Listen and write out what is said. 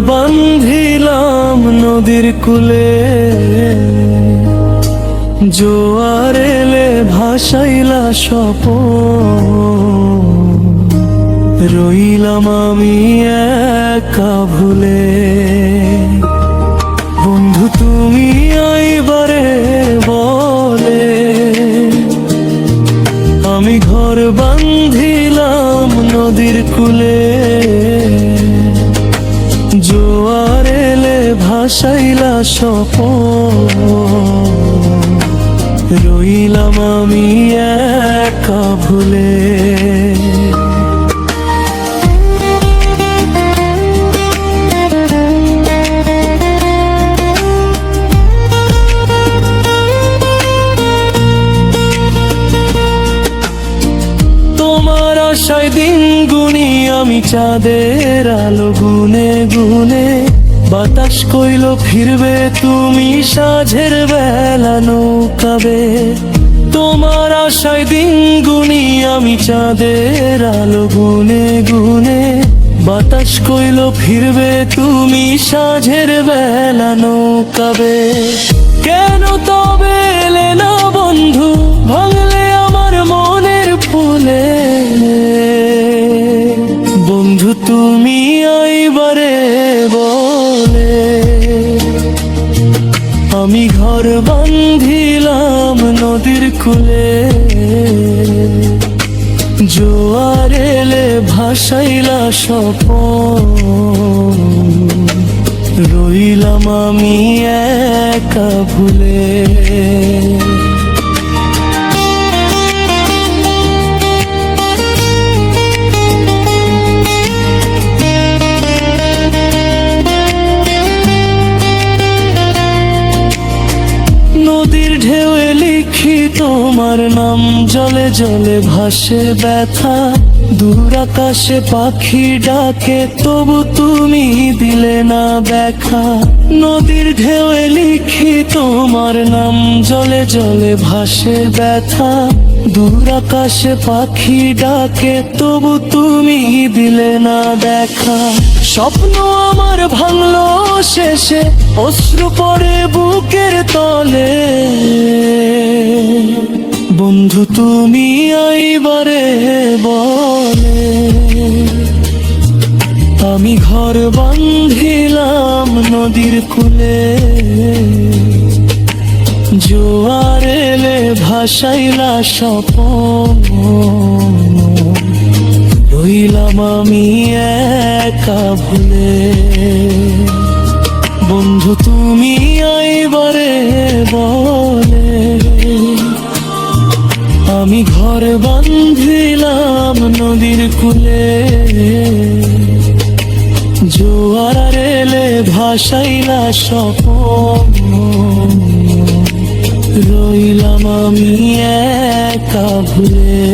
বান্ধিলাম নদীর কূলে, জোয়ার এলে ভাসাইলা স্বপন, রইলাম আমি একা ভুলে। বন্ধু তুমি আইবারে বলে, আমি ঘর বান্ধিলাম নদীর কূলে, জোয়ার এলে ভাসাইলা স্বপন, রইলাম আমি একা ভুলে। তোমার আশায় দিন গুনি আমি চাঁদের আলো গুনে গুনে, বাতাস কইল ফিরবে তুমি সাঁঝের বেলা নৌকাবে। তোমার আশায় দিন গুনি আমি চাঁদের আলো গুনে গুনে, বাতাস কইল ফিরবে তুমি সাঁঝের বেলা নৌকাবে। কেন তবে এলে না বন্ধু, ভাঙলে আমার মনের ফুলে। বন্ধু তুমি আইবারে বলে, আমি ঘর বান্ধিলাম নদীর কূলে, জোয়ার এলে ভাসাইলা স্বপন, রইলাম আমি একা ভুলে। নদীর ঢেউয়ে লিখি তোমার নাম, জলে জলে ভাসে ব্যথা, দূর আকাশে পাখি ডাকে তবু তুমি দিলে না দেখা। নদীর ঢেউয়ে লিখি তোমার নাম, জলে জলে ভাসে ব্যথা, দূর আকাশে পাখি ডাকে তবু তুমি দিলে না দেখা। স্বপ্ন আমার ভাঙলো শেষে, অশ্রু পড়ে বুকের তলে। বন্ধু তুমি আইবারে বলে, আমি ঘর বান্ধিলাম নদীর কূলে, জোয়ার এলে ভাসাইলা স্বপন, রইলাম আমি একা ভুলে। বন্ধু তুমি আইবারে বলে, আমি ঘর বান্ধিলাম নদীর কূলে, জোয়ার এলে ভাসাইলা স্বপন, রইলাম আমি একা ভুলে।